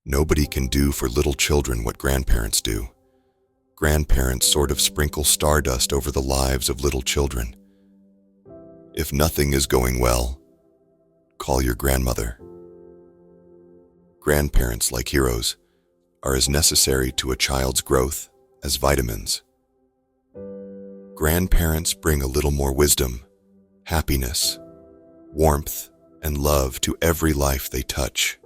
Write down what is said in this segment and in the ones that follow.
Nobody can do for little children what grandparents do. Grandparents sort of sprinkle stardust over the lives of little children. If nothing is going well, call your grandmother. Grandparents, like heroes, are as necessary to a child's growth as vitamins. Grandparents bring a little more wisdom, happiness, warmth, and love to every life they touch.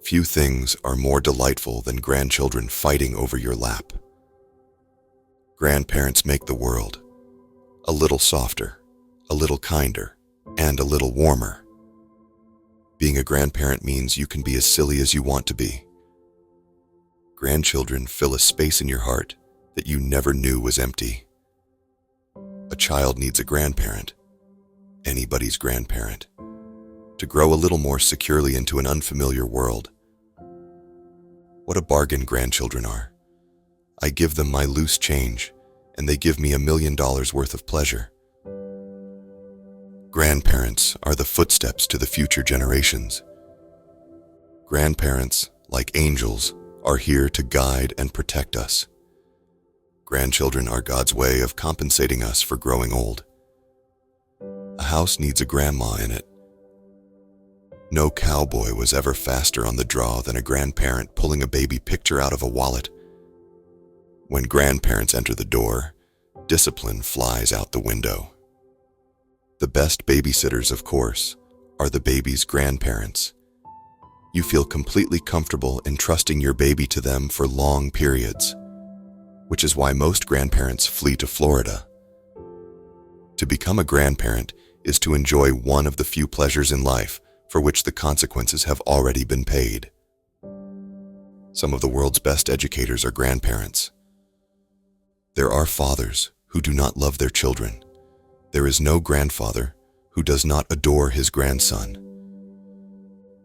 Few things are more delightful than grandchildren fighting over your lap. Grandparents make the world a little softer, a little kinder, and a little warmer. Being a grandparent means you can be as silly as you want to be. Grandchildren fill a space in your heart that you never knew was empty. A child needs a grandparent, anybody's grandparent, to grow a little more securely into an unfamiliar world. What a bargain grandchildren are. I give them my loose change, and they give me $1 million worth of pleasure. Grandparents are the footsteps to the future generations. Grandparents, like angels, are here to guide and protect us. Grandchildren are God's way of compensating us for growing old. A house needs a grandma in it. No cowboy was ever faster on the draw than a grandparent pulling a baby picture out of a wallet. When grandparents enter the door, discipline flies out the window. The best babysitters, of course, are the baby's grandparents. You feel completely comfortable entrusting your baby to them for long periods, which is why most grandparents flee to Florida. To become a grandparent is to enjoy one of the few pleasures in life for which the consequences have already been paid. Some of the world's best educators are grandparents. There are fathers who do not love their children. There is no grandfather who does not adore his grandson.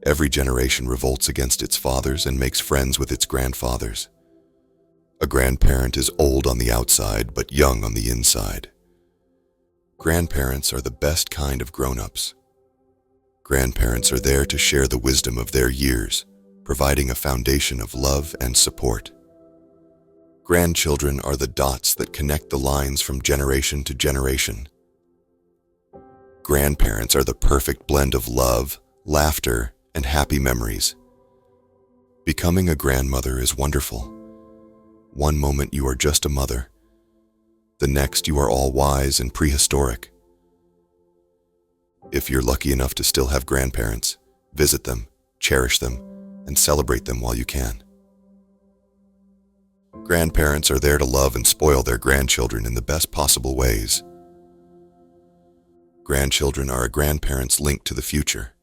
Every generation revolts against its fathers and makes friends with its grandfathers. A grandparent is old on the outside but young on the inside. Grandparents are the best kind of grown-ups. Grandparents are there to share the wisdom of their years, providing a foundation of love and support. Grandchildren are the dots that connect the lines from generation to generation. Grandparents are the perfect blend of love, laughter, and happy memories. Becoming a grandmother is wonderful. One moment you are just a mother. The next you are all wise and prehistoric. If you're lucky enough to still have grandparents, visit them, cherish them, and celebrate them while you can. Grandparents are there to love and spoil their grandchildren in the best possible ways. Grandchildren are a grandparent's link to the future,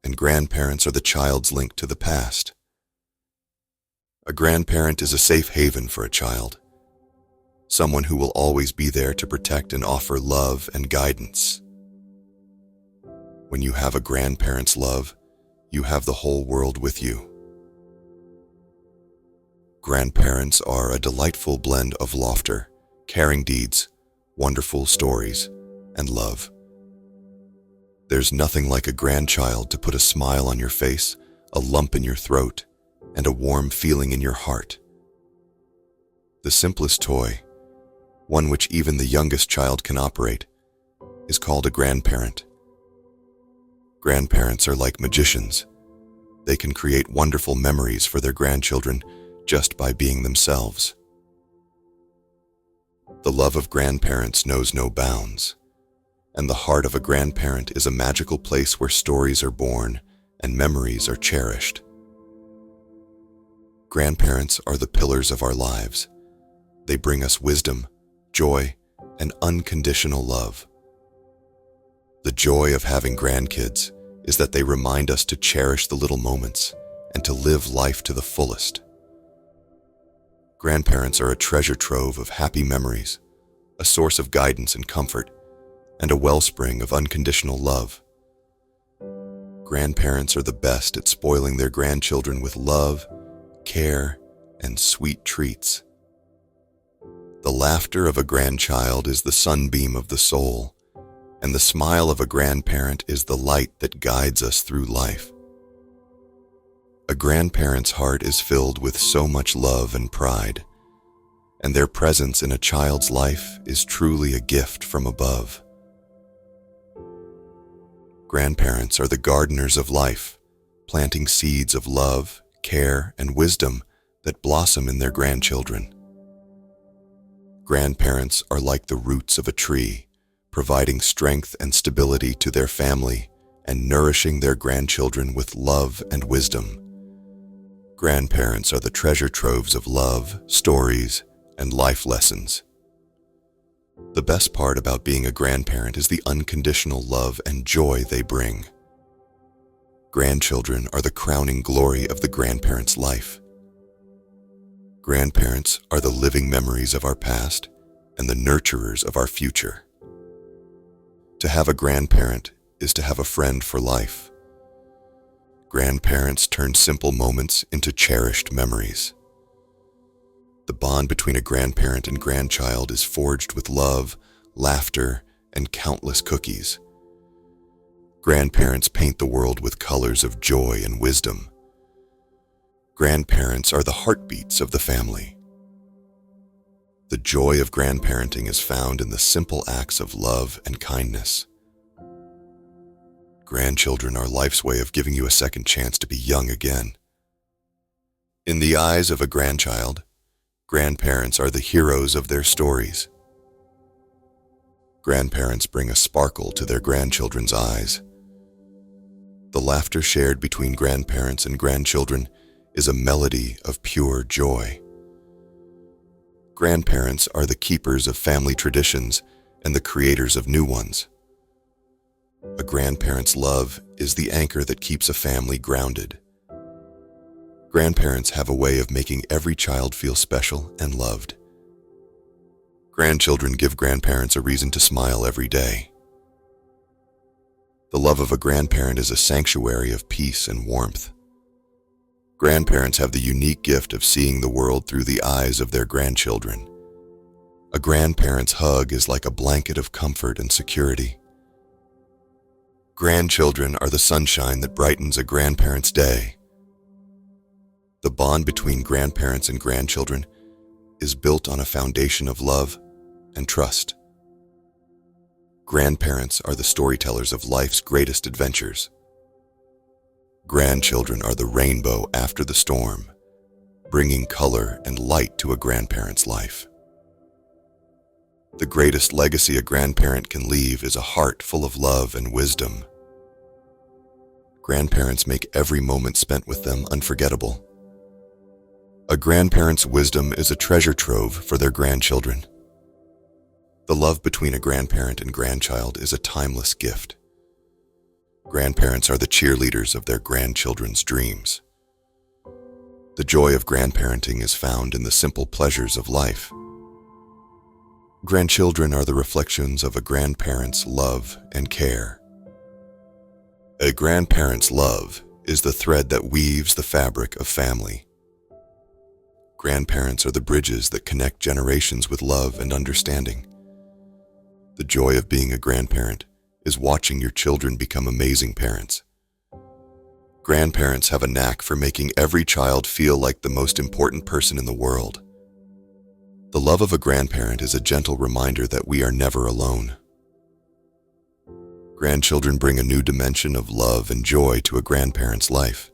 and grandparents are the child's link to the past. A grandparent is a safe haven for a child, someone who will always be there to protect and offer love and guidance. When you have a grandparent's love, you have the whole world with you. Grandparents are a delightful blend of laughter, caring deeds, wonderful stories, and love. There's nothing like a grandchild to put a smile on your face, a lump in your throat, and a warm feeling in your heart. The simplest toy, one which even the youngest child can operate, is called a grandparent. Grandparents are like magicians. They can create wonderful memories for their grandchildren just by being themselves. The love of grandparents knows no bounds, and the heart of a grandparent is a magical place where stories are born and memories are cherished. Grandparents are the pillars of our lives. They bring us wisdom, joy, and unconditional love. The joy of having grandkids is that they remind us to cherish the little moments and to live life to the fullest. Grandparents are a treasure trove of happy memories, a source of guidance and comfort, and a wellspring of unconditional love. Grandparents are the best at spoiling their grandchildren with love, care, and sweet treats. The laughter of a grandchild is the sunbeam of the soul, and the smile of a grandparent is the light that guides us through life. A A grandparent's heart is filled with so much love and pride, and their presence in a child's life is truly a gift from above. Grandparents are the gardeners of life, planting seeds of love, care, and wisdom that blossom in their grandchildren. Grandparents are like the roots of a tree, providing strength and stability to their family and nourishing their grandchildren with love and wisdom. Grandparents are the treasure troves of love, stories, and life lessons. The best part about being a grandparent is the unconditional love and joy they bring. Grandchildren are the crowning glory of the grandparent's life. Grandparents are the living memories of our past and the nurturers of our future. To have a grandparent is to have a friend for life. Grandparents turn simple moments into cherished memories. The bond between a grandparent and grandchild is forged with love, laughter, and countless cookies. Grandparents paint the world with colors of joy and wisdom. Grandparents are the heartbeats of the family. The joy of grandparenting is found in the simple acts of love and kindness. Grandchildren are life's way of giving you a second chance to be young again. In the eyes of a grandchild, grandparents are the heroes of their stories. Grandparents bring a sparkle to their grandchildren's eyes. The laughter shared between grandparents and grandchildren is a melody of pure joy. Grandparents are the keepers of family traditions and the creators of new ones. A grandparent's love is the anchor that keeps a family grounded. Grandparents have a way of making every child feel special and loved. Grandchildren give grandparents a reason to smile every day. The love of a grandparent is a sanctuary of peace and warmth. Grandparents have the unique gift of seeing the world through the eyes of their grandchildren. A grandparent's hug is like a blanket of comfort and security. Grandchildren are the sunshine that brightens a grandparent's day. The bond between grandparents and grandchildren is built on a foundation of love and trust. Grandparents are the storytellers of life's greatest adventures. Grandchildren are the rainbow after the storm, bringing color and light to a grandparent's life. The greatest legacy a grandparent can leave is a heart full of love and wisdom. Grandparents make every moment spent with them unforgettable. A grandparent's wisdom is a treasure trove for their grandchildren. The love between a grandparent and grandchild is a timeless gift. Grandparents are the cheerleaders of their grandchildren's dreams. The joy of grandparenting is found in the simple pleasures of life. Grandchildren are the reflections of a grandparent's love and care. A grandparent's love is the thread that weaves the fabric of family. Grandparents are the bridges that connect generations with love and understanding. The joy of being a grandparent is watching your children become amazing parents. Grandparents have a knack for making every child feel like the most important person in the world. The love of a grandparent is a gentle reminder that we are never alone. Grandchildren bring a new dimension of love and joy to a grandparent's life.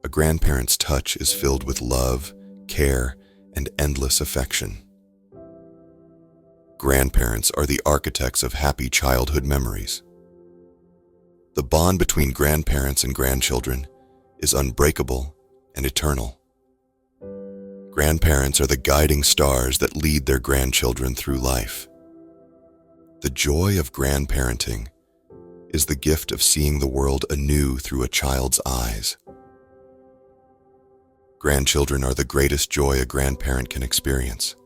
A grandparent's touch is filled with love, care, and endless affection. Grandparents are the architects of happy childhood memories. The bond between grandparents and grandchildren is unbreakable and eternal. Grandparents are the guiding stars that lead their grandchildren through life. The joy of grandparenting is the gift of seeing the world anew through a child's eyes. Grandchildren are the greatest joy a grandparent can experience.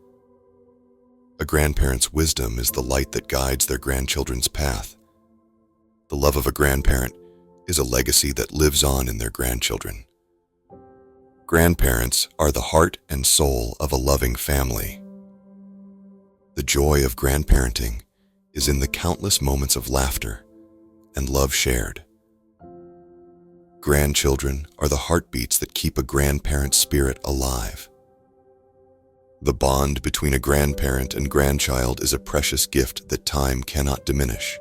A grandparent's wisdom is the light that guides their grandchildren's path. The love of a grandparent is a legacy that lives on in their grandchildren. Grandparents are the heart and soul of a loving family. The joy of grandparenting is in the countless moments of laughter and love shared. Grandchildren are the heartbeats that keep a grandparent's spirit alive. The bond between a grandparent and grandchild is a precious gift that time cannot diminish.